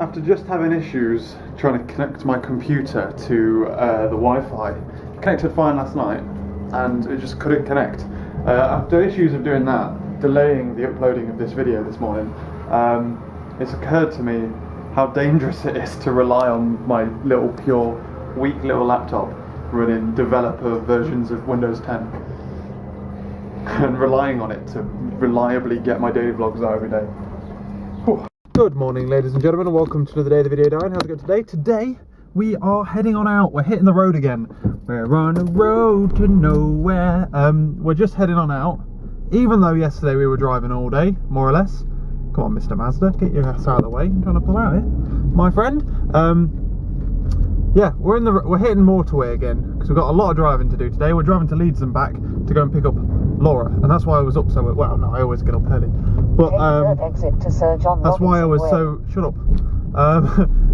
After just having issues trying to connect my computer to the Wi-Fi, connected fine last night and it just couldn't connect. After issues of doing that, delaying the uploading of this video this morning, it's occurred to me how dangerous it is to rely on my little pure, weak little laptop running developer versions of Windows 10 and relying on it to reliably get my daily vlogs out every day. Whew. Good morning, ladies and gentlemen, and welcome to another day of the video diary. How's it going today? Today we are heading on out. We're hitting the road again. We're on a road to nowhere. We're just heading on out, even though yesterday we were driving all day, more or less. Come on, Mr. Mazda, get your ass out of the way. I'm trying to pull out here, my friend. Yeah, we're hitting motorway again because we've got a lot of driving to do today. We're driving to Leeds and back to go and pick up Laura, and that's why I was up so well. No, I always get up early, but exit to Sir John that's why I was Way. so shut up.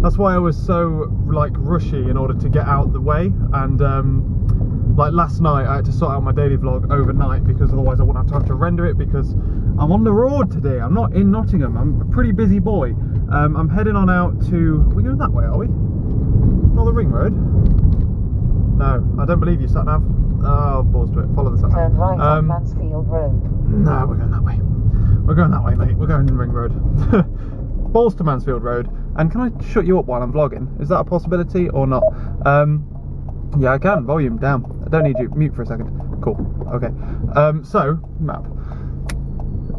That's why I was so like rushy in order to get out the way, and like last night I had to sort out my daily vlog overnight because otherwise I wouldn't have time to render it because I'm on the road today. I'm not in Nottingham. I'm a pretty busy boy. I'm heading on out to. Are we going that way? Are we? Not the ring road? No, I don't believe you, sat nav. Oh, balls to it. Follow the sat nav. Turn right on Mansfield Road. No, we're going that way. We're going that way, mate. We're going ring road. Balls to Mansfield Road. And can I shut you up while I'm vlogging? Is that a possibility or not? Yeah, I can. Volume down. I don't need you. Mute for a second. Cool. Okay. So, map.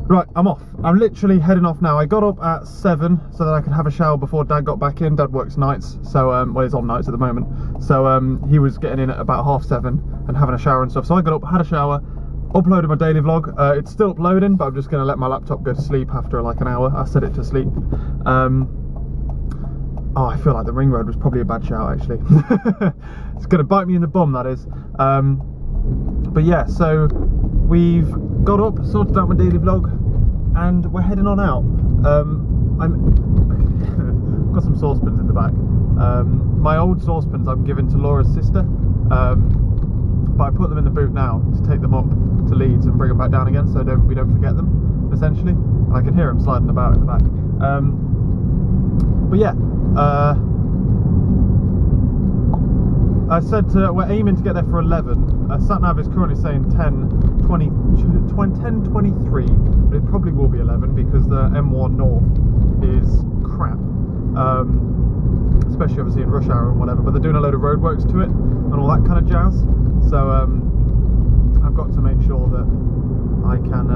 Right, I'm off. I'm literally heading off now. I got up at 7 so that I could have a shower before Dad got back in. Dad works nights, so well, he's on nights at the moment. So he was getting in at about 7:30 and having a shower and stuff. So I got up, had a shower, uploaded my daily vlog. It's still uploading, but I'm just going to let my laptop go to sleep after like an hour. I set it to sleep. Oh, I feel like the ring road was probably a bad shout actually. It's going to bite me in the bum, that is. But yeah, so we've got up, sorted out my daily vlog, and we're heading on out. I've got some saucepans in the back. My old saucepans I'm giving to Laura's sister, but I put them in the boot now to take them up to Leeds and bring them back down again, so we don't forget them, essentially. And I can hear them sliding about in the back. But yeah, I said we're aiming to get there for 11. Sat-nav is currently saying 10:23, but it probably will be 11 because the M1 North is crap. Especially obviously in rush hour and whatever, but they're doing a load of roadworks to it and all that kind of jazz. So I've got to make sure that I can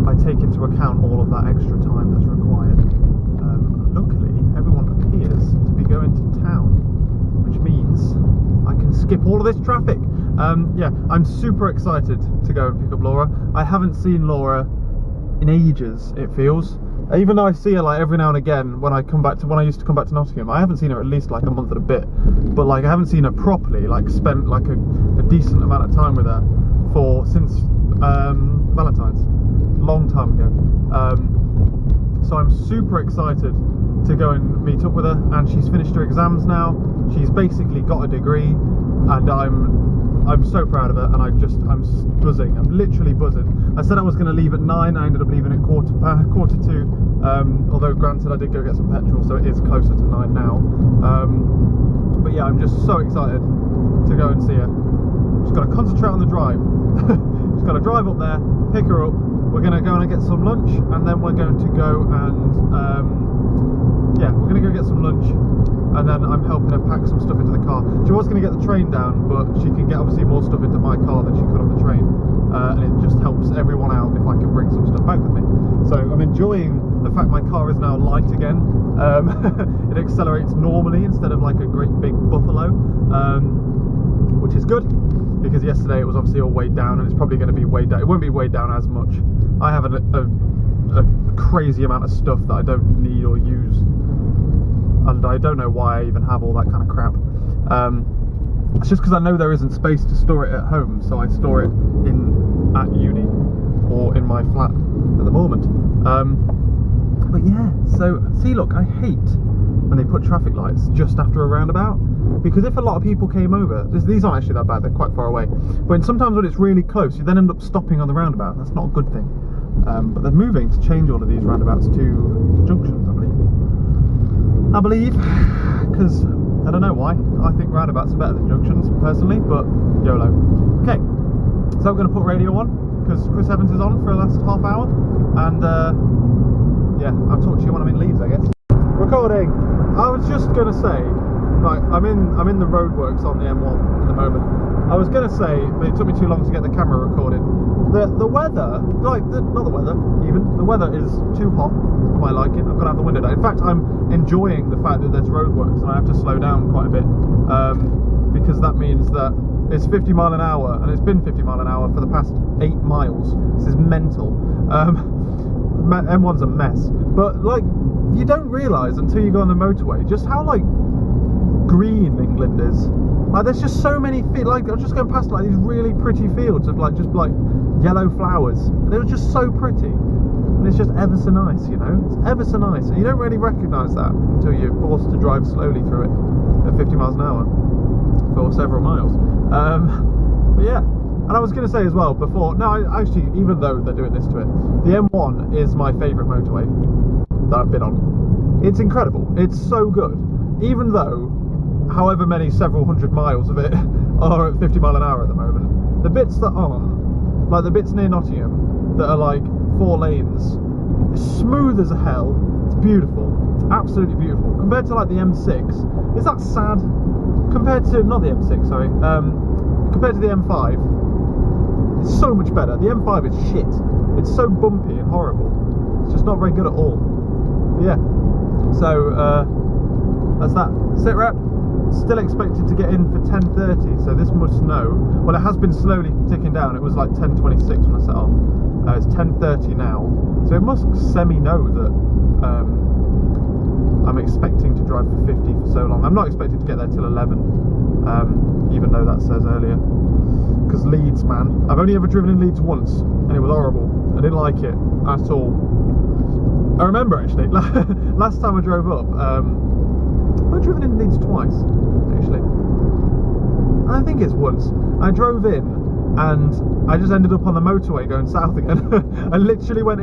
I take into account all of that extra time that's required. Luckily, everyone appears to be going to town, which means I can skip all of this traffic. Yeah, I'm super excited to go and pick up Laura. I haven't seen Laura in ages, it feels. Even though I see her like every now and again when I used to come back to Nottingham, I haven't seen her at least like a month and a bit. But like I haven't seen her properly, like spent like a decent amount of time with her since Valentine's, long time ago. So I'm super excited to go and meet up with her, and she's finished her exams now. She's basically got a degree, and I'm so proud of her, and I'm buzzing. I'm literally buzzing. I said I was going to leave at 9. I ended up leaving at quarter to. Although granted, I did go get some petrol, so it is closer to 9 now. But yeah, I'm just so excited to go and see her. Just got to concentrate on the drive. Just got to drive up there, pick her up. We're going to go and get some lunch, and then we're going to go and yeah, we're going to go get some lunch, and then I'm helping her pack some stuff into the car. She was going to get the train down, but she can get obviously more stuff into my car than she could on the train, and it just helps everyone out if I can bring some stuff back with me. So I'm enjoying the fact my car is now light again. It accelerates normally instead of like a great big buffalo, which is good, because yesterday it was obviously all weighed down, and it's probably going to be weighed down. It won't be weighed down as much. I have a crazy amount of stuff that I don't need or use, and I don't know why I even have all that kind of crap. It's just because I know there isn't space to store it at home, so I store it at uni or in my flat at the moment. But yeah, so see, look, I hate when they put traffic lights just after a roundabout, because if a lot of people came over, these aren't actually that bad, they're quite far away, but sometimes when it's really close you then end up stopping on the roundabout. That's not a good thing. But they're moving to change all of these roundabouts to junctions, I believe. I believe, because I don't know why. I think roundabouts are better than junctions, personally, but YOLO. Okay, so I'm going to put radio on, because Chris Evans is on for the last half hour, and yeah, I'll talk to you when I'm in Leeds, I guess. Recording! I was just going to say, right, I'm in the roadworks on the M1 at the moment. I was going to say, but it took me too long to get the camera recorded. The weather, not the weather, even, the weather is too hot for my liking. I've got to have the window down. In fact, I'm enjoying the fact that there's roadworks and I have to slow down quite a bit, because that means that it's 50 mile an hour, and it's been 50 mile an hour for the past 8 miles. This is mental. M1's a mess, but like, you don't realise until you go on the motorway just how like green England is. Like, there's just so many like, I'm just going past like these really pretty fields of like just like yellow flowers. They were just so pretty, and it's just ever so nice, you know. It's ever so nice, and you don't really recognise that until you're forced to drive slowly through it at 50 miles an hour for several miles. But yeah, and I was going to say as well before. No, actually, even though they're doing this to it, the M1 is my favourite motorway that I've been on. It's incredible. It's so good, even though however many several hundred miles of it are at 50 mile an hour at the moment. The bits that aren't, like the bits near Nottingham that are like 4 lanes, it's smooth as hell. It's beautiful. It's absolutely beautiful. Compared to like the M6, is that sad? Compared to, not the M6, sorry, compared to the M5, it's so much better. The M5 is shit. It's so bumpy and horrible. It's just not very good at all. But yeah, so that's that. Sit rep. Still expected to get in for 10:30, so this must know. Well, it has been slowly ticking down. It was like 10:26 when I set off. It's 10:30 now, so it must semi-know that I'm expecting to drive for 50 for so long. I'm not expecting to get there till 11, even though that says earlier. Because Leeds, man, I've only ever driven in Leeds once, and it was horrible. I didn't like it at all. I remember actually, last time I drove up. I've driven in Leeds twice, actually. I think it's once. I drove in and I just ended up on the motorway going south again. I literally went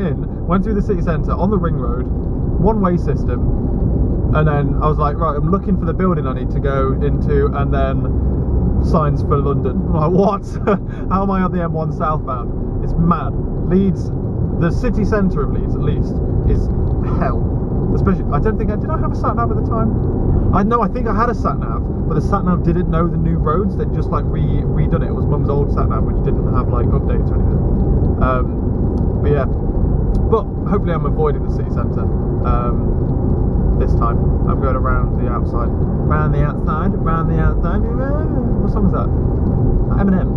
through the city centre on the ring road, one-way system, and then I was like, right, I'm looking for the building I need to go into, and then signs for London. I'm like, what? How am I on the M1 southbound? It's mad. Leeds, the city centre of Leeds at least, is hell. Especially, I don't think did I have a sat nav at the time? I think I had a sat nav, but the sat nav didn't know the new roads. They'd just like redone it. It was Mum's old sat nav, which didn't have like updates or anything. But yeah, but hopefully I'm avoiding the city centre this time. I'm going around the outside, round the outside. What song is that? Eminem.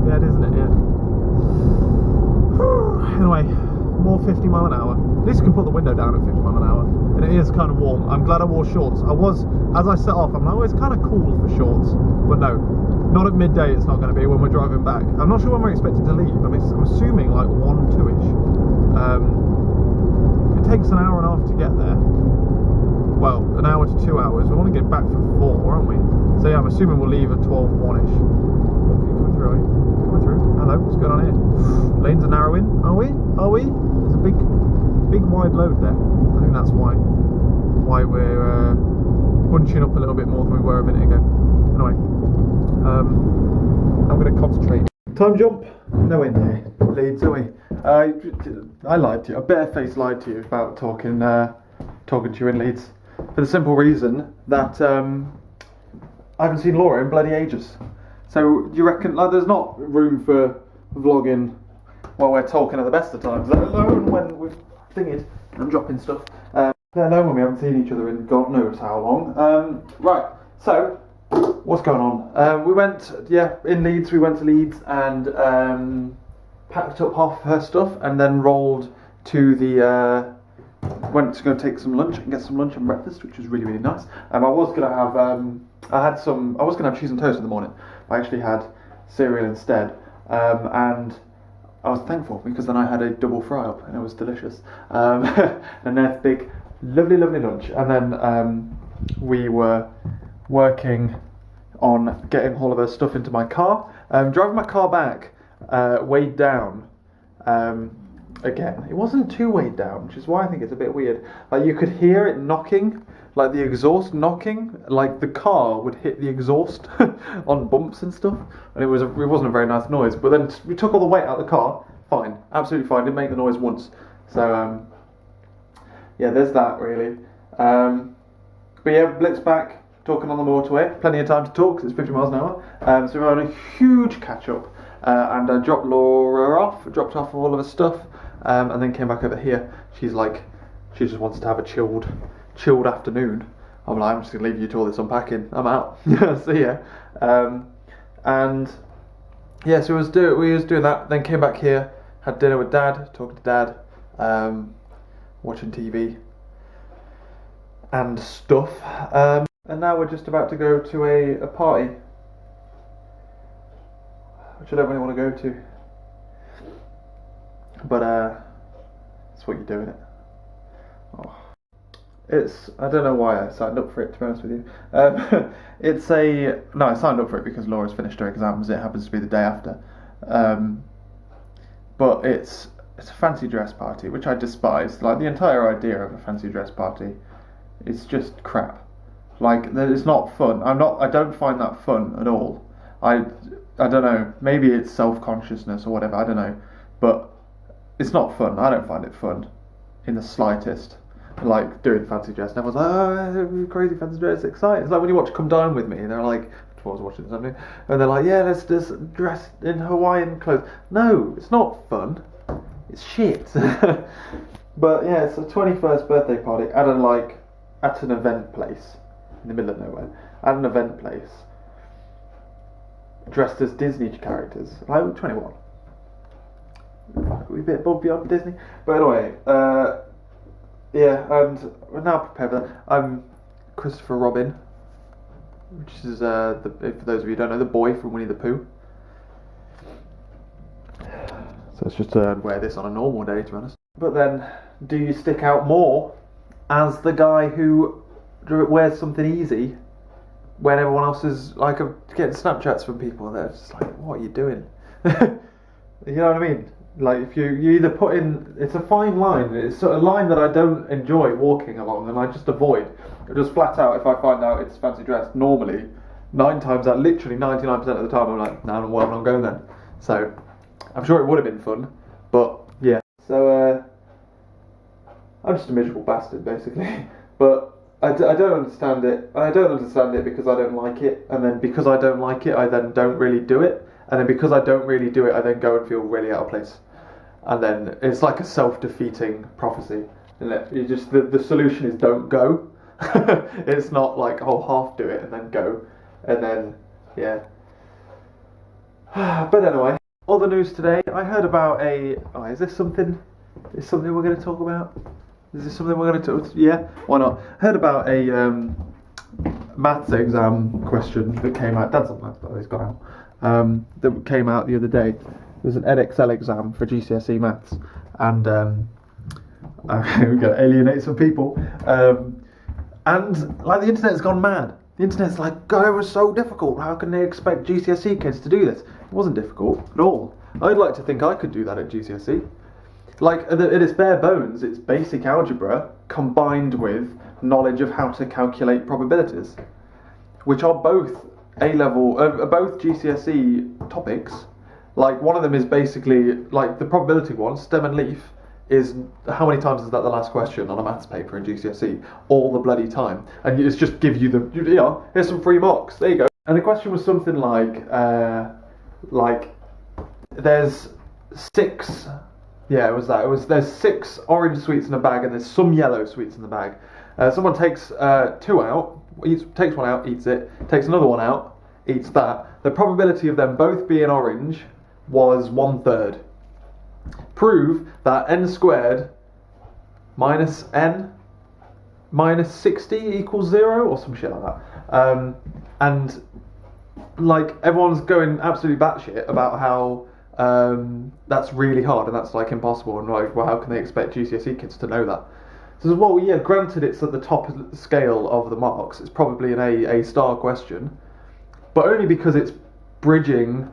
Yeah, it is, isn't it? Yeah. Anyway, more 50 mile an hour. At least you can put the window down at 50 mile an hour, and it is kind of warm. I'm glad I wore shorts. As I set off, I'm like, oh, it's kind of cool for shorts, but no, not at midday. It's not going to be when we're driving back. I'm not sure when we're expected to leave. I'm assuming like 1, 2ish. If it takes an hour and a half to get there, well, an hour to 2 hours. We want to get back for 4, aren't we? So yeah, I'm assuming we'll leave at 12, 1ish. Coming through, are we? Coming through. Hello, what's going on here? Lanes are narrowing. Are we? There's a big wide load there. I think that's why we're bunching up a little bit more than we were a minute ago. Anyway, I'm going to concentrate. Time jump. No in there. Leeds, are we? I lied to you. I barefaced lied to you about talking to you in Leeds, for the simple reason that I haven't seen Laura in bloody ages. So do you reckon like there's not room for vlogging while we're talking at the best of times, let alone when we've thingied and dropping stuff, let alone when we haven't seen each other in God knows how long. Right, so what's going on? We went, in Leeds, we went to Leeds and packed up half of her stuff and then rolled to the went to go take some lunch and get some lunch and breakfast, which was really, really nice. I was gonna have I was gonna have cheese and toast in the morning. I actually had cereal instead, and I was thankful because then I had a double fry up and it was delicious. And then big, lovely lunch, and then we were working on getting all of her stuff into my car. Driving my car back weighed down again, it wasn't too weighed down, which is why I think it's a bit weird. Like you could hear it knocking, like the exhaust knocking, like the car would hit the exhaust on bumps and stuff, and it wasn't a very nice noise. But then we took all the weight out of the car, fine, absolutely fine, didn't make the noise once. So yeah, there's that really. But yeah, Blitz back, talking on the motorway, plenty of time to talk because it's 50 miles an hour. So we're on a huge catch up, and I dropped Laura off, dropped off all of her stuff, and then came back over here. She's like, she just wants to have a chilled afternoon. I'm like, I'm just gonna leave you to all this unpacking. I'm out. See ya. And yeah, so we was doing that. Then came back here, had dinner with Dad, talking to Dad, watching TV and stuff. And now we're just about to go to a party, which I don't really want to go to. But that's what you do, innit? Oh. I don't know why I signed up for it, to be honest with you. I signed up for it because Laura's finished her exams. It happens to be the day after. But it's a fancy dress party, which I despise. Like the entire idea of a fancy dress party is just crap. Like it's not fun. I don't find that fun at all. I don't know. Maybe it's self-consciousness or whatever. I don't know. But it's not fun. I don't find it fun in the slightest. Like doing fancy dress, and everyone's like, "Oh, crazy fancy dress, exciting!" It's like when you watch Come Dine With Me, and they're like, I was watching something, and they're like, "Yeah, let's just dress in Hawaiian clothes." No, it's not fun. It's shit. But yeah, it's a 21st birthday party at an event place in the middle of nowhere. At an event place, dressed as Disney characters. Like we're 21. We're a bit above beyond Disney, but anyway. Yeah, and we're now prepared for that. I'm Christopher Robin, which is for those of you who don't know, the boy from Winnie the Pooh. So it's just to wear this on a normal day, to be honest. But then, do you stick out more as the guy who wears something easy when everyone else is like getting Snapchats from people and they're just like, "What are you doing?" You know what I mean? Like if you either put in, it's a fine line. It's sort of a line that I don't enjoy walking along, and I just avoid. Just flat out, if I find out it's fancy dress, normally 99% of the time, I'm like, "No, well, I'm not going then." So I'm sure it would have been fun, but yeah. So I'm just a miserable bastard, basically. But I don't understand it. I don't understand it because I don't like it, and then because I don't like it, I then don't really do it. And then because I don't really do it, I then go and feel really out of place. And then it's like a self-defeating prophecy. Isn't it? You just the solution is don't go. It's not like, oh, half do it and then go. And then, yeah. But anyway, other news today. I heard about is this something we're going to talk about? Is this something we're going to talk? Yeah, why not? Heard about a maths exam question that came out. Dad's on maths, but he's gone out. That came out the other day. It was an EdXL exam for GCSE maths, and we're going to alienate some people. And like the internet's gone mad. The internet's like, God, it was so difficult. How can they expect GCSE kids to do this? It wasn't difficult at all. I'd like to think I could do that at GCSE. Like at its bare bones, it's basic algebra combined with knowledge of how to calculate probabilities, which are both A-level, both GCSE topics. Like one of them is basically like the probability one, stem and leaf, is how many times is that the last question on a maths paper in GCSE? All the bloody time, and it's just give you here's some free marks. There you go. And the question was something like there's six. Yeah, it was that. There's 6 orange sweets in a bag and there's some yellow sweets in the bag. Someone takes 2 out, takes one out, eats it, takes another one out, eats that. The probability of them both being orange was 1/3. Prove that n squared minus n minus 60 equals 0 or some shit like that. And like everyone's going absolutely batshit about how that's really hard and that's like impossible, and like, well, how can they expect GCSE kids to know that? So, well, yeah, granted it's at the top scale of the marks, it's probably an A star question, but only because it's bridging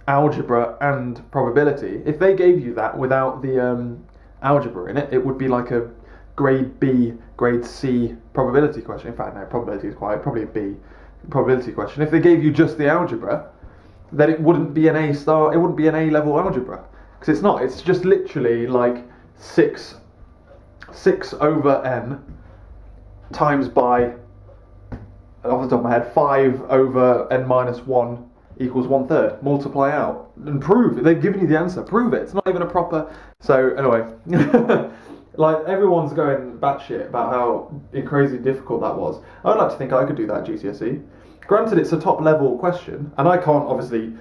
algebra and probability. If they gave you that without the algebra in it, it would be like a grade B, grade C probability question. In fact, no, probability is probably a B probability question. If they gave you just the algebra, then it wouldn't be an A star. It wouldn't be an A level algebra because it's not. It's just literally like 6 over n times by, off the top of my head, 5 over n minus 1 equals 1/3. Multiply out and prove. They've given you the answer. Prove it. It's not even a proper. So anyway, like everyone's going batshit about how crazy difficult that was. I'd like to think I could do that at GCSE. Granted, it's a top level question, and I can't obviously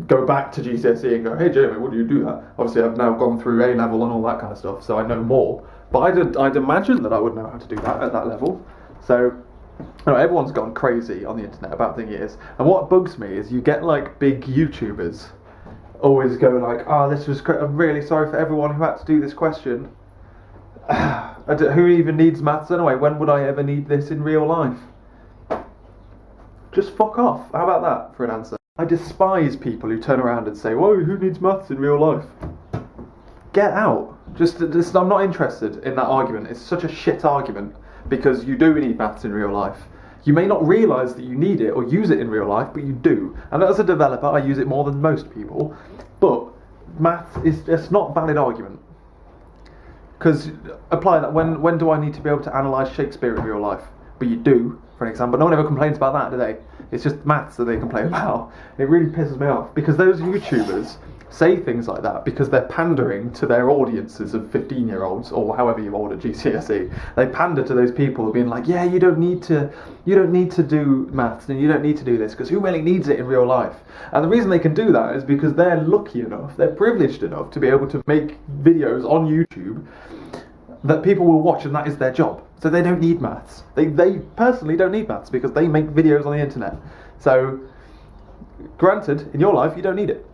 go back to GCSE and go, "Hey Jamie, what do you do that?" Obviously, I've now gone through A level and all that kind of stuff, so I know more. But I'd imagine that I would know how to do that at that level. So, everyone's gone crazy on the internet about thinking it is. And what bugs me is you get like big YouTubers always go like, "Oh, this was great. I'm really sorry for everyone who had to do this question. Who even needs maths anyway? When would I ever need this in real life?" Just fuck off. How about that for an answer? I despise people who turn around and say, "Whoa, who needs maths in real life?" Get out. Just, I'm not interested in that argument. It's such a shit argument because you do need maths in real life. You may not realise that you need it or use it in real life, but you do. And as a developer, I use it more than most people. But maths is just not a valid argument. Because apply that. When do I need to be able to analyse Shakespeare in real life? But you do, for an example. No one ever complains about that, do they? It's just maths that they complain about. It really pisses me off because those YouTubers say things like that because they're pandering to their audiences of 15-year-olds or however you old at GCSE. They pander to those people being like, "Yeah, you don't need to do maths and you don't need to do this because who really needs it in real life?" And the reason they can do that is because they're lucky enough, they're privileged enough to be able to make videos on YouTube that people will watch, and that is their job. So they don't need maths. They personally don't need maths because they make videos on the internet. So, granted, in your life you don't need it.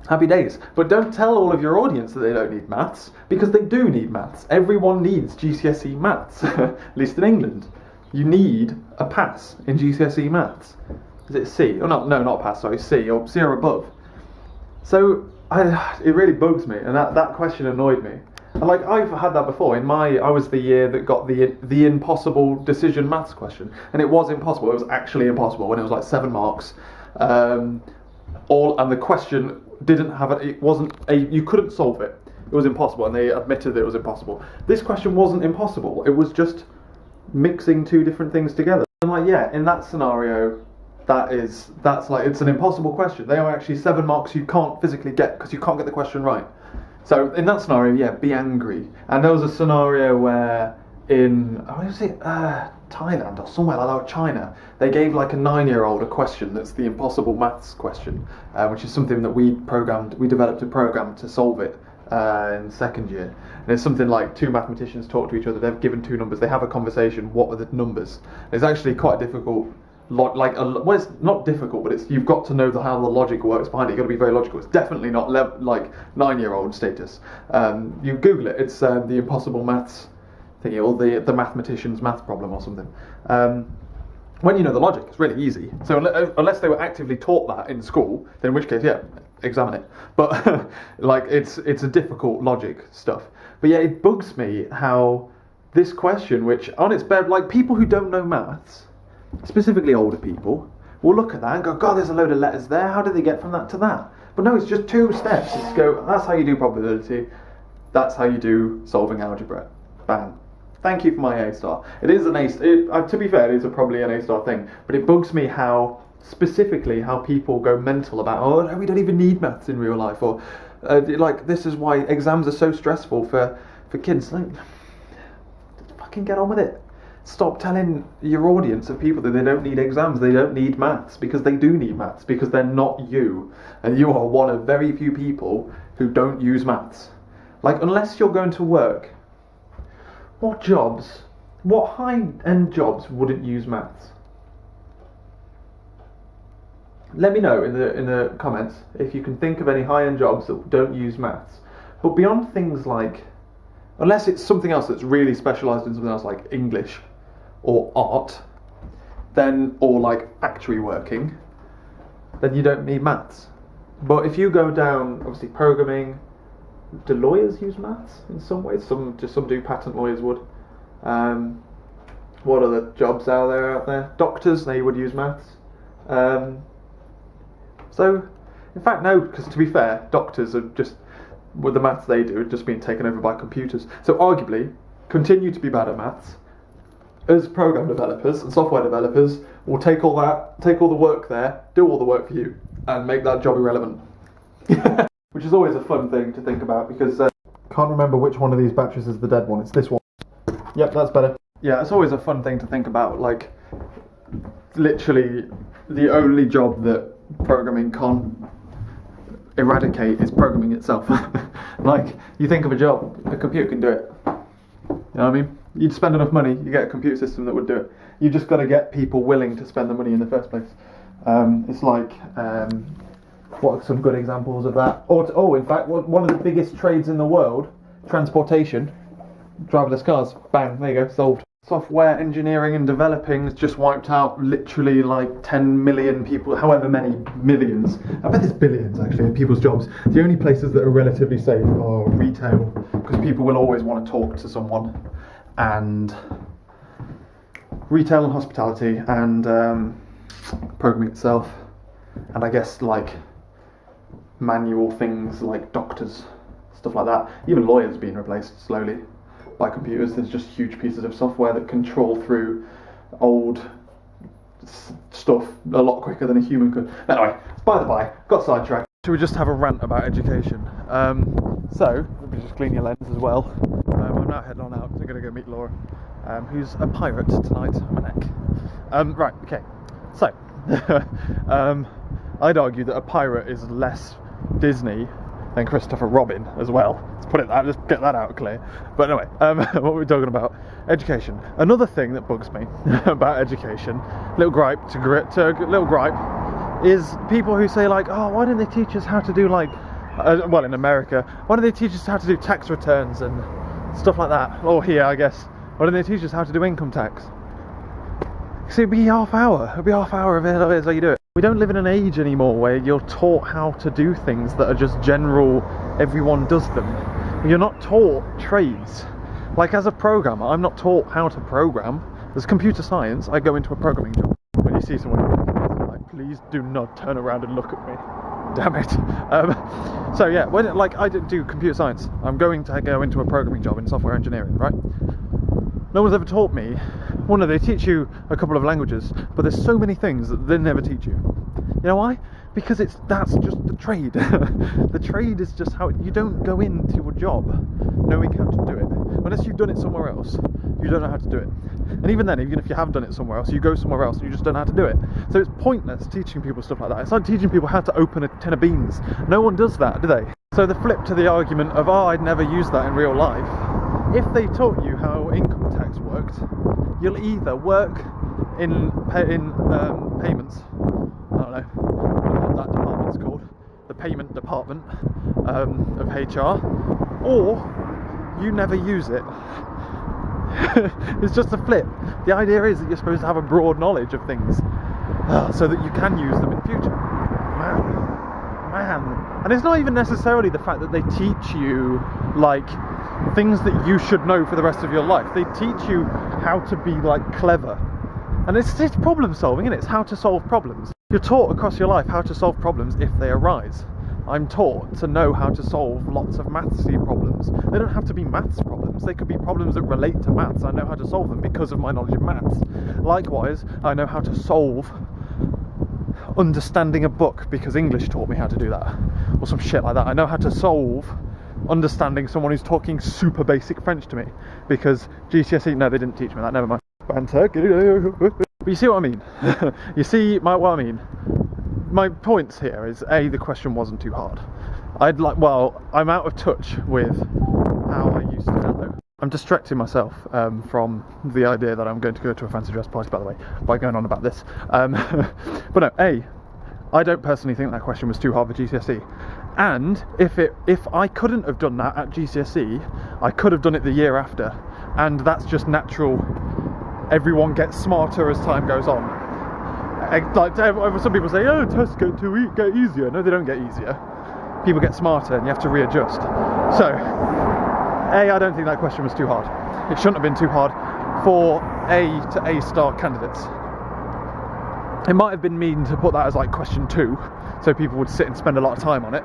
Happy days. But don't tell all of your audience that they don't need maths, because they do need maths. Everyone needs GCSE maths, at least in England. You need a pass in GCSE maths. Is it C? Oh, no, not a pass, sorry, C or above. So, it really bugs me, and that question annoyed me. And like, I've had that before. I was the year that got the impossible decision maths question, and it was impossible. It was actually impossible when it was like 7 marks. And the question didn't have you couldn't solve it. It was impossible, and they admitted that it was impossible. This question wasn't impossible. It was just mixing 2 different things together. And like, yeah, in that scenario, that's like, it's an impossible question. They are actually 7 marks you can't physically get because you can't get the question right. So in that scenario, yeah, be angry. And there was a scenario where Thailand or somewhere like that, or China, they gave like a 9-year-old a question that's the impossible maths question, which is something that we developed a program to solve it in 2nd year. And it's something like 2 mathematicians talk to each other, they've given 2 numbers, they have a conversation, what are the numbers? It's actually quite difficult. Well, it's not difficult, but you've got to know how the logic works behind it. You've got to be very logical. It's definitely not like 9-year-old status. You Google it. It's the impossible maths thingy, or the mathematician's math problem or something. When you know the logic, it's really easy. So unless they were actively taught that in school, then in which case, yeah, examine it. But like, it's a difficult logic stuff. But yeah, it bugs me how this question, which on its bed, like people who don't know maths, specifically older people, will look at that and go, "God, there's a load of letters there. How did they get from that to that?" But no, it's just 2 steps. It's go, that's how you do probability. That's how you do solving algebra. Bang. Thank you for my A star. It is an A star. To be fair, it is probably an A star thing. But it bugs me how people go mental about, "Oh, no, we don't even need maths in real life," or like, this is why exams are so stressful for kids. Like, fucking get on with it. Stop telling your audience of people that they don't need exams, they don't need maths, because they do need maths, because they're not you. And you are one of very few people who don't use maths. Like, unless you're going to work, what high-end jobs wouldn't use maths? Let me know in the comments if you can think of any high-end jobs that don't use maths. But beyond things like, unless it's something else that's really specialised in something else like English or art, or like factory working, then you don't need maths. But if you go down, obviously programming, do lawyers use maths in some ways? Some do, patent lawyers would. What other jobs are there out there? Doctors, they would use maths. So, in fact, no, because to be fair, doctors are just, with the maths they do, are just being taken over by computers. So arguably, continue to be bad at maths. As program developers and software developers, will take all the work there, do all the work for you, and make that job irrelevant. Which is always a fun thing to think about, because can't remember which one of these batteries is the dead one. It's this one. Yep, that's better. Yeah, it's always a fun thing to think about. Like, literally, the only job that programming can't eradicate is programming itself. Like, you think of a job, a computer can do it. You know what I mean? You'd spend enough money, you get a computer system that would do it. You just got to get people willing to spend the money in the first place. It's like, what are some good examples of that? In fact, one of the biggest trades in the world, transportation, driverless cars. Bang, there you go, solved. Software engineering and developing has just wiped out literally like 10 million people, however many millions. I bet there's billions actually of people's jobs. The only places that are relatively safe are retail, because people will always want to talk to someone, and retail and hospitality, and programming itself, and I guess like manual things like doctors, stuff like that. Even lawyers being replaced slowly by computers. There's just huge pieces of software that can trawl through old stuff a lot quicker than a human could. Anyway, by the by, got sidetracked. Should we just have a rant about education? So, let me just clean your lens as well. I'm now heading on out. I'm going to go meet Laura, who's a pirate tonight on my neck. Right, okay. So, I'd argue that a pirate is less Disney than Christopher Robin as well. Let's put it that, just get that out clear. But anyway, what we're talking about, education. Another thing that bugs me about education, little gripe, is people who say like, oh, why don't they teach us how to do like, well, in America, why don't they teach us how to do tax returns and stuff like that? Or here, I guess, why don't they teach us how to do income tax? So it'd be half hour of it, here's how you do it. We don't live in an age anymore where you're taught how to do things that are just general, everyone does them. You're not taught trades. Like, as a programmer, I'm not taught how to program. There's computer science, I go into a programming job. When you see someone you're like, please do not turn around and look at me. Damn it. So yeah, when I do computer science, I'm going to go into a programming job in software engineering, right? No one's ever taught me. Well, no, they teach you a couple of languages, but there's so many things that they never teach you. You know why? Because that's just the trade. The trade is just how you don't go into a job knowing how to do it. Unless you've done it somewhere else, you don't know how to do it. And even then, even if you have done it somewhere else, you go somewhere else and you just don't know how to do it. So it's pointless teaching people stuff like that. It's like teaching people how to open a tin of beans. No one does that, do they? So the flip to the argument of, oh, I'd never use that in real life. If they taught you how income tax worked, you'll either work in payments, I don't know what that department's called, the payment department of HR, or you never use it. It's just a flip. The idea is that you're supposed to have a broad knowledge of things so that you can use them in future. Man. And it's not even necessarily the fact that they teach you like things that you should know for the rest of your life. They teach you how to be like clever. And it's problem solving, isn't it? It's how to solve problems. You're taught across your life how to solve problems if they arise. I'm taught to know how to solve lots of mathsy problems. They don't have to be maths problems. They could be problems that relate to maths. I know how to solve them because of my knowledge of maths. Likewise, I know how to solve understanding a book because English taught me how to do that. Or some shit like that. I know how to solve understanding someone who's talking super basic French to me because GCSE, no, they didn't teach me that, never mind. Banter. But you see what I mean? You see what I mean? My points here is A, the question wasn't too hard. I'm out of touch with how I used to know. I'm distracting myself from the idea that I'm going to go to a fancy dress party, by the way, by going on about this. But no, A, I don't personally think that question was too hard for GCSE. And if I couldn't have done that at GCSE, I could have done it the year after. And that's just natural. Everyone gets smarter as time goes on. Like some people say, oh, tests get easier. No, they don't get easier. People get smarter, and you have to readjust. So, I don't think that question was too hard. It shouldn't have been too hard for A to A star candidates. It might have been mean to put that as like question 2, so people would sit and spend a lot of time on it.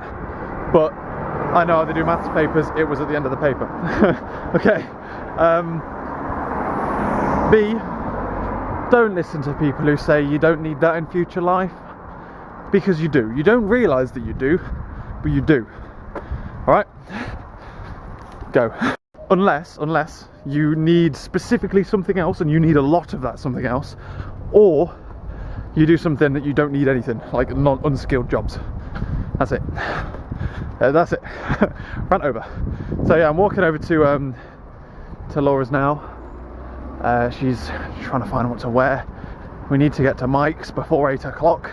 But I know how they do maths papers. It was at the end of the paper. Okay. B, don't listen to people who say you don't need that in future life, because you do. You don't realise that you do, but you do. Alright? Go. Unless you need specifically something else, and you need a lot of that something else, or you do something that you don't need anything, like unskilled jobs. That's it. That's it. Rant over. So yeah, I'm walking over to Laura's now. She's trying to find what to wear. We need to get to Mike's before 8 o'clock.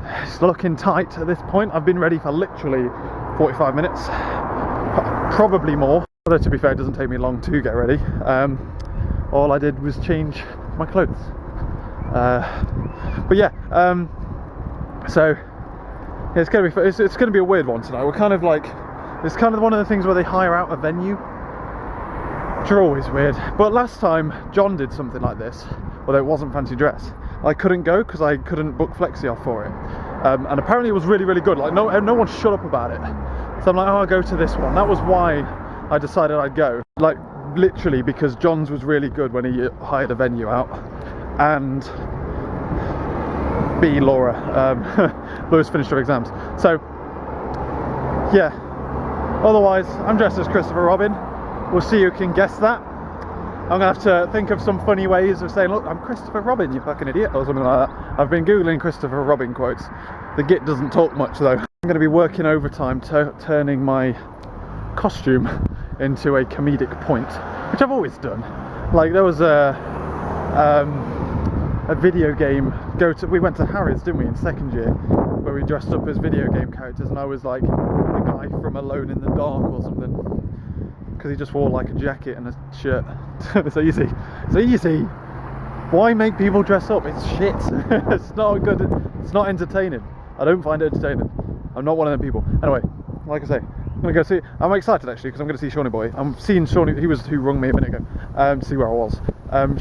It's looking tight at this point. I've been ready for literally 45 minutes, probably more. Although to be fair, it doesn't take me long to get ready. All I did was change my clothes. But yeah, so yeah, it's gonna be a weird one tonight. We're kind of like, it's kind of one of the things where they hire out a venue, which are always weird. But last time John did something like this, although it wasn't fancy dress, I couldn't go because I couldn't book flexi off for it, and apparently it was really, really good. Like no one shut up about it. So I'm like, oh, I'll go to this one. That was why I decided I'd go. Like literally because John's was really good when he hired a venue out, and B, Laura. Laura's finished her exams. So yeah. Otherwise, I'm dressed as Christopher Robin. We'll see who can guess that. I'm gonna have to think of some funny ways of saying, look, I'm Christopher Robin, you fucking idiot, or something like that. I've been Googling Christopher Robin quotes. The git doesn't talk much though. I'm gonna be working overtime turning my costume into a comedic point, which I've always done. Like there was a video game we went to Harrods, didn't we, in second year, where we dressed up as video game characters, and I was like the guy from Alone in the Dark or something, because he just wore like a jacket and a shirt. It's easy. It's easy. Why make people dress up? It's shit. It's not good. It's not entertaining. I don't find it entertaining. I'm not one of them people. Anyway, like I say, I'm gonna go see. I'm excited actually because I'm gonna see Shawnee Boy. I'm seeing Shawnee. He was who rung me a minute ago. To see where I was.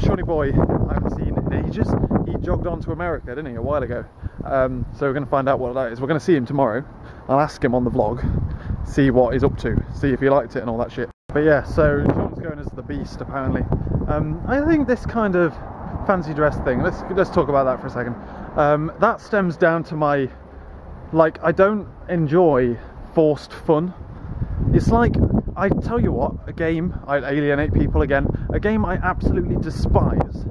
Shawnee Boy, I haven't seen in ages. He jogged on to America, didn't he, a while ago? So we're gonna find out what that is. We're gonna see him tomorrow. I'll ask him on the vlog, see what he's up to, see if he liked it and all that shit. But yeah, so Sean's going as the Beast apparently. I think this kind of fancy dress thing, let's talk about that for a second. That stems down to my, like, I don't enjoy forced fun. It's like, I tell you what, a game, I'd alienate people again, a game I absolutely despise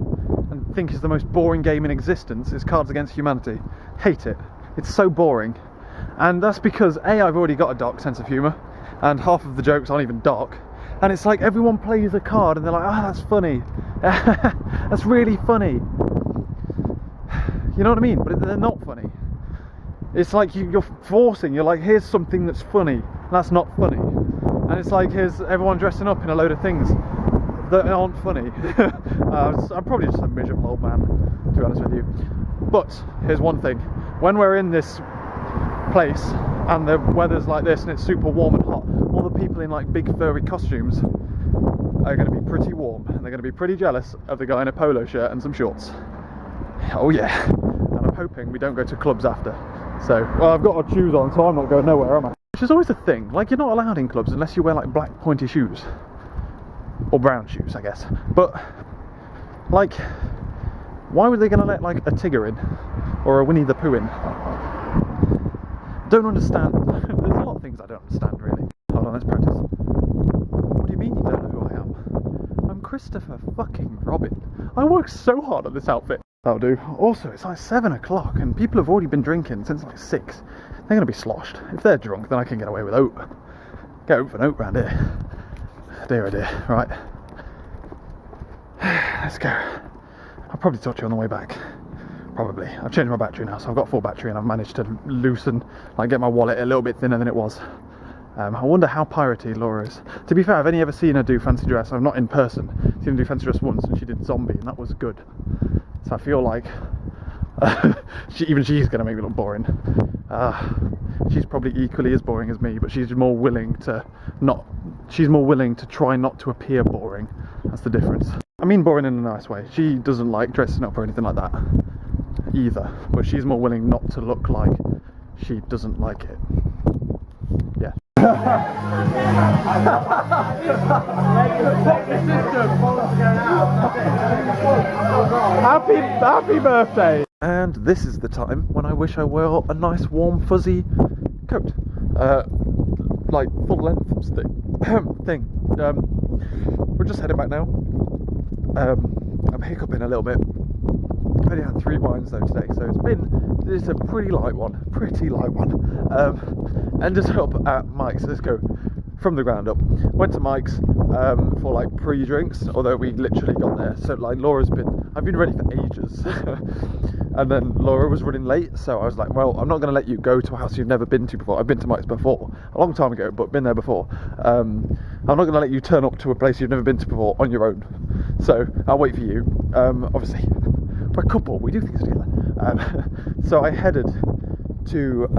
and think is the most boring game in existence is Cards Against Humanity. Hate it. It's so boring. And that's because A, I've already got a dark sense of humour, and half of the jokes aren't even dark. And it's like everyone plays a card and they're like, oh, that's funny. That's really funny. You know what I mean? But they're not funny. It's like you're forcing, you're like, here's something that's funny. That's not funny. And it's like, here's everyone dressing up in a load of things that aren't funny. I'm probably just a miserable old man, to be honest with you. But here's one thing. When we're in this place and the weather's like this and it's super warm and hot, all the people in like big furry costumes are going to be pretty warm, and they're going to be pretty jealous of the guy in a polo shirt and some shorts. Oh yeah. And I'm hoping we don't go to clubs after. So, well, I've got our shoes on, so I'm not going nowhere, am I? Which is always a thing. Like, you're not allowed in clubs unless you wear like black pointy shoes, or brown shoes, I guess. But like, why were they going to let like a Tigger in or a Winnie the Pooh in? Don't understand. There's a lot of things I don't understand, really. Hold on, let's practice. What do you mean you don't know who I am? I'm Christopher fucking Robin. I worked so hard on this outfit. That'll do. Also, it's like 7 o'clock and people have already been drinking since like 6. They're going to be sloshed. If they're drunk, then I can get away with oat. Get oat for an oat round here. Dear oh dear. Right. Let's go. I'll probably talk to you on the way back. Probably. I've changed my battery now, so I've got full battery and I've managed to loosen, like get my wallet a little bit thinner than it was. I wonder how piratey Laura is. To be fair, I've only ever seen her do fancy dress. I've not in person seen her do fancy dress once, and she did zombie, and that was good. So I feel like Even she's going to make me look boring. She's probably equally as boring as me, but she's more willing to try not to appear boring. That's the difference. I mean boring in a nice way. She doesn't like dressing up or anything like that either, but she's more willing not to look like she doesn't like it. Yeah. Happy birthday! And this is the time when I wish I wore a nice warm fuzzy coat, like full length thing. We're just heading back now. I'm hiccuping a little bit. I only had 3 wines though today, so it's a pretty light one. Ended up at Mike's. Let's go from the ground up. Went to Mike's for like pre-drinks, although we literally got there. So like I've been ready for ages. And then Laura was running late, so I was like, well, I'm not going to let you go to a house you've never been to before. I've been to Mike's before, a long time ago, but been there before. I'm not going to let you turn up to a place you've never been to before on your own. So I'll wait for you. Obviously, we're a couple, we do things together. So I headed to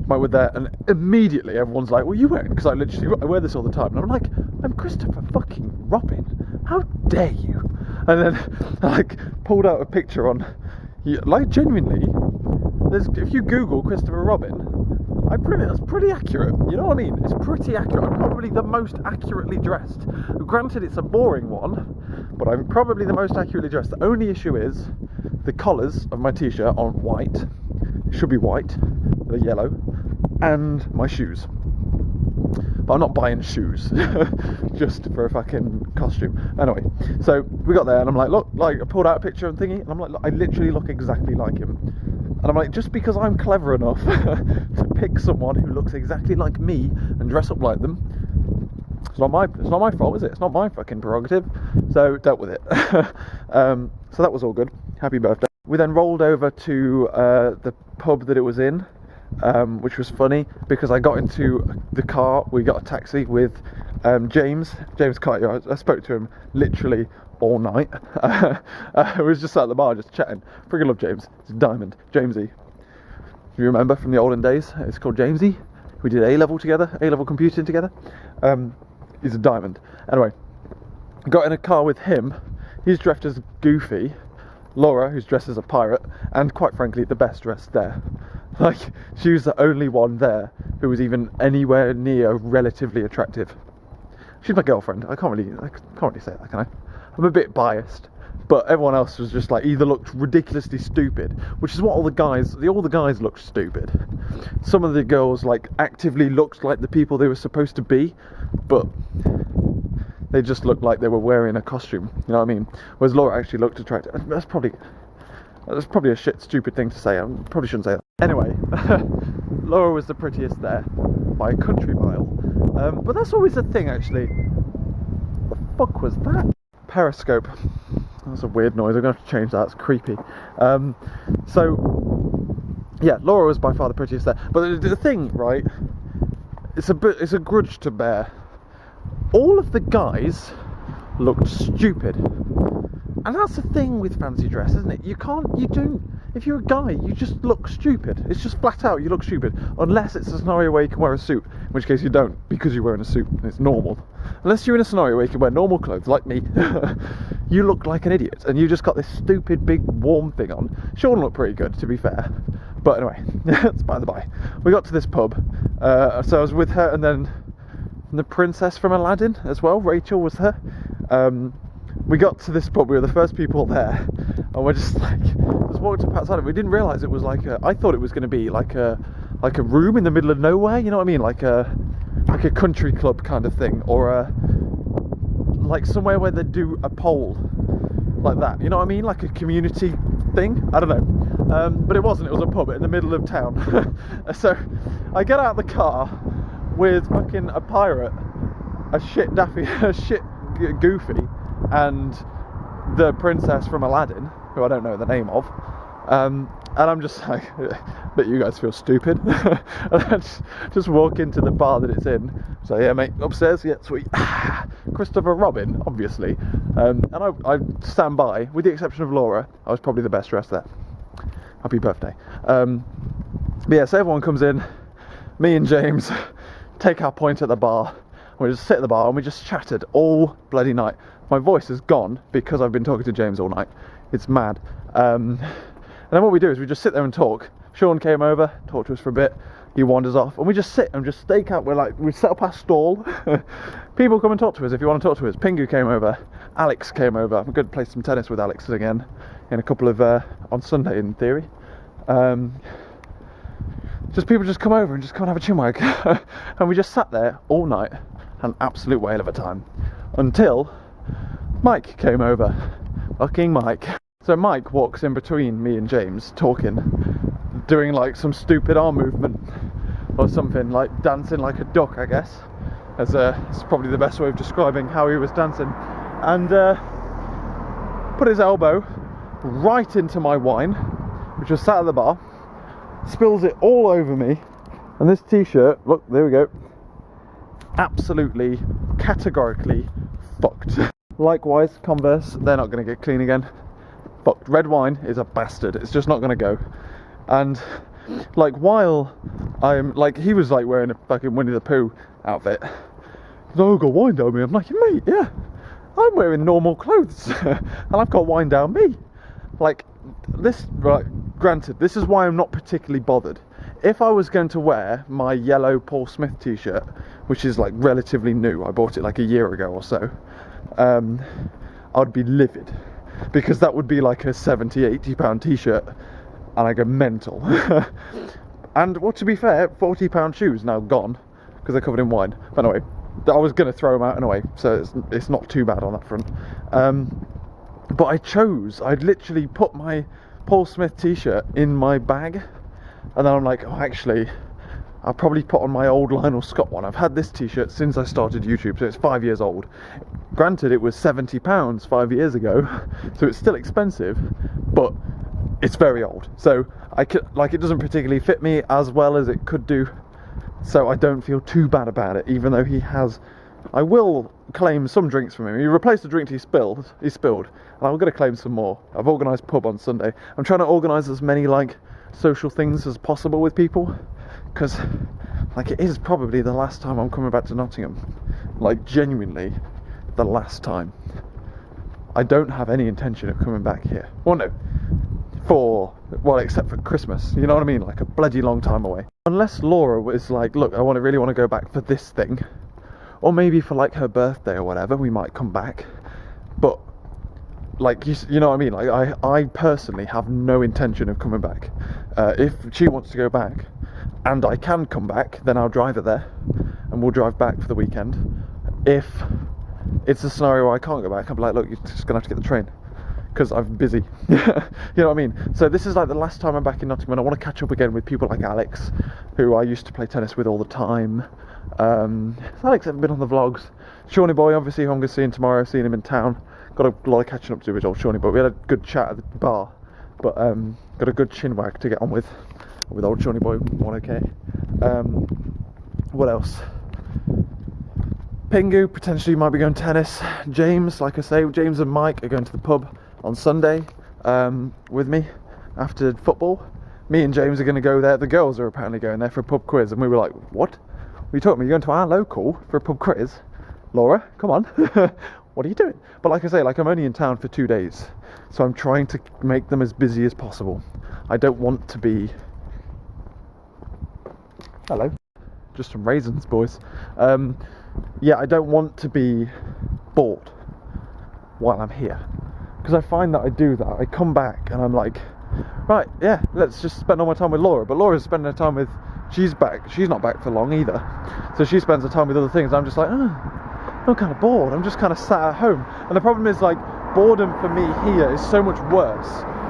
Mike with there, and immediately everyone's like, what are you wearing? Because I wear this all the time. And I'm like, I'm Christopher fucking Robin. How dare you? And then I like pulled out a picture on, like genuinely, if you Google Christopher Robin, that's pretty accurate. You know what I mean? It's pretty accurate. I'm probably the most accurately dressed. Granted, it's a boring one, but I'm probably the most accurately dressed. The only issue is the collars of my t-shirt aren't white. It should be white. They're yellow, and my shoes. But I'm not buying shoes just for a fucking costume. Anyway, so we got there, and I'm like, look, like I pulled out a picture and thingy, and I'm like, look, I literally look exactly like him. And I'm like, just because I'm clever enough to pick someone who looks exactly like me and dress up like them, it's not my fault, is it? It's not my fucking prerogative. So dealt with it. So that was all good. Happy birthday. We then rolled over to the pub that it was in. Which was funny because I got into the car, we got a taxi with James Cartier. I spoke to him literally all night. We was just sat at the bar just chatting. Freaking love James. He's a diamond. Jamesy. If you remember from the olden days, it's called Jamesy. We did A-level together, A-level computing together. He's a diamond. Anyway, got in a car with him. He's dressed as Goofy. Laura, who's dressed as a pirate, and quite frankly, the best dressed there. Like, she was the only one there who was even anywhere near relatively attractive. She's my girlfriend. I can't really say that, can I? I'm a bit biased, but everyone else was just like either looked ridiculously stupid, which is what all the guys looked stupid. Some of the girls like actively looked like the people they were supposed to be, but they just looked like they were wearing a costume. You know what I mean? Whereas Laura actually looked attractive. That's probably a stupid thing to say. I probably shouldn't say that. Anyway, Laura was the prettiest there by a country mile. But that's always a thing, actually. What the fuck was that? Periscope. That's a weird noise. I'm going to have to change that. It's creepy. So, yeah, Laura was by far the prettiest there. But the thing, right? It's a grudge to bear. All of the guys looked stupid. And that's the thing with fancy dress, isn't it? If you're a guy, you just look stupid. It's just flat out, you look stupid. Unless it's a scenario where you can wear a suit, in which case you don't, because you're wearing a suit, and it's normal. Unless you're in a scenario where you can wear normal clothes, like me, you look like an idiot, and you just got this stupid big warm thing on. Sean looked pretty good, to be fair. But anyway, that's by the by. We got to this pub, so I was with her, and then the princess from Aladdin as well, Rachel was there. We got to this pub, we were the first people there, and we're just walked up outside it. We didn't realise it was I thought it was going to be like a room in the middle of nowhere, you know what I mean, like a country club kind of thing, or like somewhere where they do a poll like that, you know what I mean, like a community thing, I don't know, but it wasn't. It was a pub in the middle of town. So I get out of the car with fucking a pirate, a shit Goofy, and the princess from Aladdin, who I don't know the name of, and I'm just like, bet you guys feel stupid. And I just walk into the bar that it's in, so yeah mate, upstairs, yeah, sweet. Christopher Robin, obviously. And I stand by, with the exception of Laura, I was probably the best dressed there. Happy birthday. But yeah, so everyone comes in, me and James take our point at the bar, we just sit at the bar and we just chatted all bloody night. My voice is gone because I've been talking to James all night. It's mad. And then what we do is we just sit there and talk. Sean came over, talked to us for a bit. He wanders off, and we just sit and just stake out. We set up our stall. People come and talk to us if you want to talk to us. Pingu came over, Alex came over. I'm going to play some tennis with Alex again in a couple of on Sunday in theory. Just people just come over and just come and have a chinwag, and we just sat there all night, an absolute whale of a time, until Mike came over. Fucking Mike. So Mike walks in between me and James talking, doing like some stupid arm movement or something, like dancing like a duck, I guess. It's probably the best way of describing how he was dancing. And put his elbow right into my wine, which was sat at the bar, spills it all over me, and this t-shirt, look, there we go, absolutely, categorically fucked. Likewise, Converse, they're not going to get clean again. But red wine is a bastard. It's just not going to go. And like, while I'm like, he was like wearing a fucking Winnie the Pooh outfit. He's like, oh, got wine down me. I'm like, mate, yeah, I'm wearing normal clothes and I've got wine down me. Like this, right? Granted, this is why I'm not particularly bothered. If I was going to wear my yellow Paul Smith t-shirt, which is like relatively new, I bought it like a year ago or so, I'd be livid. Because that would be like a £70-80 t-shirt, and I go mental. And well, to be fair, £40 shoes now gone because they're covered in wine. But anyway, I was going to throw them out anyway, so it's not too bad on that front. But I'd literally put my Paul Smith t-shirt in my bag, and then I'm like, oh, actually, I'll probably put on my old Lionel Scott one. I've had this t-shirt since I started YouTube, so it's 5 years old. Granted, it was £70 5 years ago, so it's still expensive, but it's very old. So it doesn't particularly fit me as well as it could do, so I don't feel too bad about it, even though I will claim some drinks from him. He replaced the drink he spilled, and I'm going to claim some more. I've organised pub on Sunday. I'm trying to organise as many like social things as possible with people, because like it is probably the last time I'm coming back to Nottingham, like genuinely the last time. I don't have any intention of coming back here. Well, no, except for Christmas, you know what I mean, like a bloody long time away. Unless Laura was like, look, I really want to go back for this thing, or maybe for like her birthday or whatever, we might come back. But like, you know what I mean, like I personally have no intention of coming back. If she wants to go back and I can come back, then I'll drive her there and we'll drive back for the weekend. If it's a scenario where I can't go back, I'll be like, look, you're just gonna have to get the train because I'm busy. You know what I mean? So this is like the last time I'm back in Nottingham, and I want to catch up again with people like Alex, who I used to play tennis with all the time. Alex hasn't been on the vlogs. Shawnee boy, obviously, who I'm going to see him tomorrow, seeing him in town. Got a lot of catching up to do with old Shawnee boy. We had a good chat at the bar, but got a good chinwag to get on with old Shawnee boy. One okay. What else? Pingu potentially might be going tennis. James, like I say, James and Mike are going to the pub on Sunday with me after football. Me and James are going to go there. The girls are apparently going there for a pub quiz, and we were like, what? What are you talking about? You're going to our local for a pub quiz? Laura, come on. What are you doing? But like I say, like I'm only in town for 2 days, so I'm trying to make them as busy as possible. I don't want to be... Hello. Just some raisins, boys. Yeah, I don't want to be bored while I'm here, because I find that I do that. I come back and I'm like, right, yeah, let's just spend all my time with Laura. But Laura's spending her time with... She's not back for long either, so she spends her time with other things. I'm just like, I'm kind of bored. I'm just kind of sat at home. And the problem is, like, boredom for me here is so much worse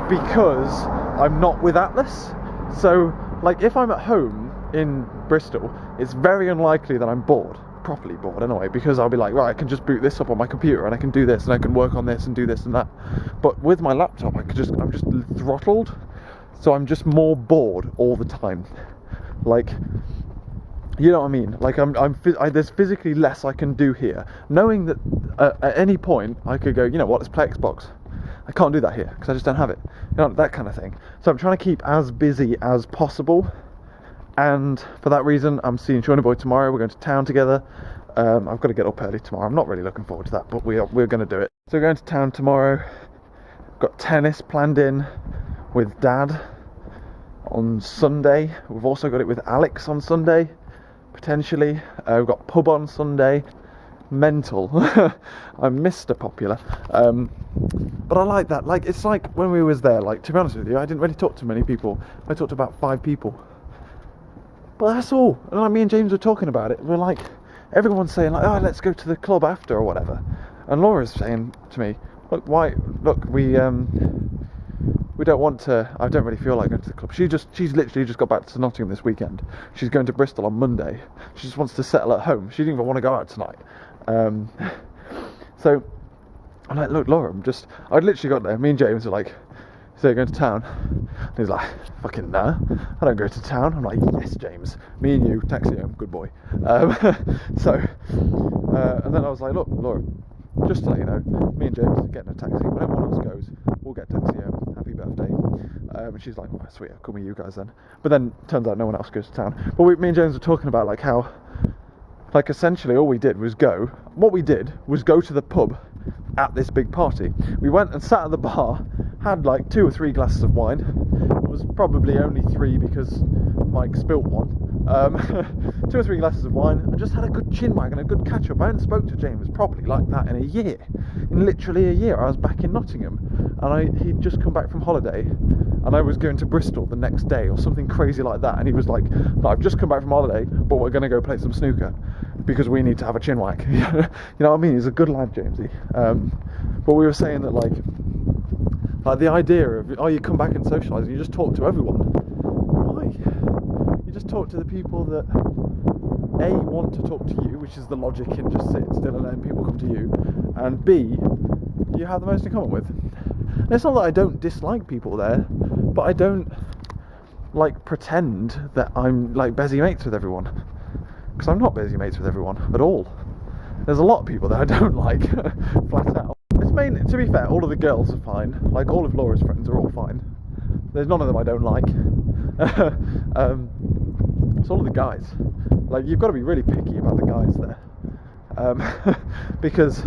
because I'm not with Atlas. So, like, if I'm at home in Bristol, it's very unlikely that I'm bored, properly bored anyway, because I'll be like, right, I can just boot this up on my computer and I can do this and I can work on this and do this and that. But with my laptop, I'm just throttled, so I'm just more bored all the time. Like, you know what I mean? Like there's physically less I can do here, knowing that at any point I could go, you know what, let's play Xbox. I can't do that here because I just don't have it, you know, that kind of thing. So I'm trying to keep as busy as possible, and for that reason I'm seeing Shawnee Boy tomorrow. We're going to town together. I've got to get up early tomorrow. I'm not really looking forward to that, but we're going to do it. So we're going to town tomorrow. Got tennis planned in with Dad on Sunday. We've also got it with Alex on Sunday, potentially. We've got pub on Sunday. Mental. I'm Mr. Popular. But I like that. Like, it's like when we was there, like, to be honest with you, I didn't really talk to many people. I talked to about 5 people. But that's all. And like me and James were talking about it. We're like, everyone's saying like, oh, let's go to the club after or whatever. And Laura's saying to me, look, we don't want to. I don't really feel like going to the club. She's literally just got back to Nottingham this weekend. She's going to Bristol on Monday. She just wants to settle at home. She didn't even want to go out tonight. So I'm like, look, Laura, I'd literally got there. Me and James were like, so you're going to town? And he's like, fucking nah, I don't go to town. I'm like, yes, James, me and you, taxi home, good boy. And then I was like, look, Laura, just to let you know, me and James are getting a taxi. When everyone else goes, we'll get a taxi home. Happy birthday. And she's like, oh, sweet, I'll come with you guys then. But then turns out no one else goes to town. But me and James were talking about like how, like, essentially all we did was go to the pub at this big party. We went and sat at the bar, had like 2 or 3 glasses of wine. It was probably only 3 because Mike spilt one. 2 or 3 glasses of wine, and just had a good chin wag and a good catch up. I hadn't spoke to James properly like that in a year. In literally a year. I was back in Nottingham, and he'd just come back from holiday, and I was going to Bristol the next day or something crazy like that. And he was like, no, I've just come back from holiday, but we're going to go play some snooker because we need to have a chin wag. You know what I mean? He's a good lad, Jamesy. But we were saying that like the idea of, oh, you come back and socialise and you just talk to everyone. Why? You just talk to the people that A, want to talk to you, which is the logic in just sitting still and letting people come to you, and B, you have the most in common with. And it's not that I don't dislike people there, but I don't like pretend that I'm like busy mates with everyone, because I'm not busy mates with everyone at all. There's a lot of people that I don't like, flat out. It's mainly, to be fair, all of the girls are fine. Like, all of Laura's friends are all fine. There's none of them I don't like. It's all of the guys. Like, you've got to be really picky about the guys there. Because,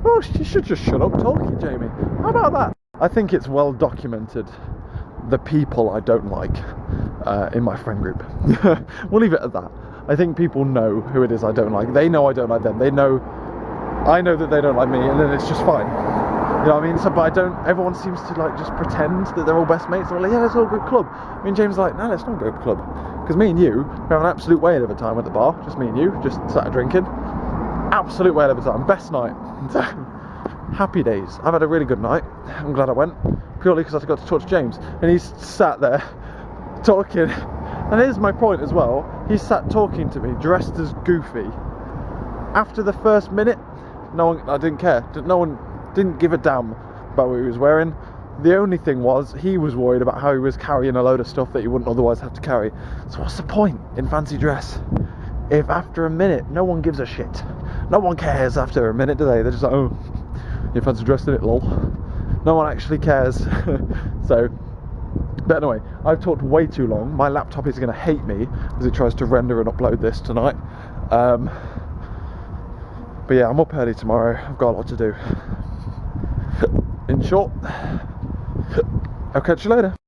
well, you should just shut up talking, Jamie. How about that? I think it's well documented the people I don't like in my friend group. We'll leave it at that. I think people know who it is I don't like. They know I don't like them. They know I know that they don't like me, and then it's just fine. You know what I mean? So, but everyone seems to like just pretend that they're all best mates. They're like, yeah, let's all go club. Me and James are like, no, let's not go club. Because me and you, we have an absolute whale of a time at the bar. Just me and you, just sat drinking. Absolute whale of a time. Best night. Happy days. I've had a really good night. I'm glad I went. Purely because I got to talk to James. And he's sat there talking. And here's my point as well. He sat talking to me, dressed as Goofy. After the first minute, I didn't care. No one didn't give a damn about what he was wearing. The only thing was, he was worried about how he was carrying a load of stuff that he wouldn't otherwise have to carry. So what's the point in fancy dress if after a minute no one gives a shit? No one cares after a minute, do they? They're just like, oh, you fancy dressed in it, lol. No one actually cares. So, but anyway, I've talked way too long. My laptop is going to hate me as it tries to render and upload this tonight. But yeah, I'm up early tomorrow. I've got a lot to do. In short, I'll catch you later.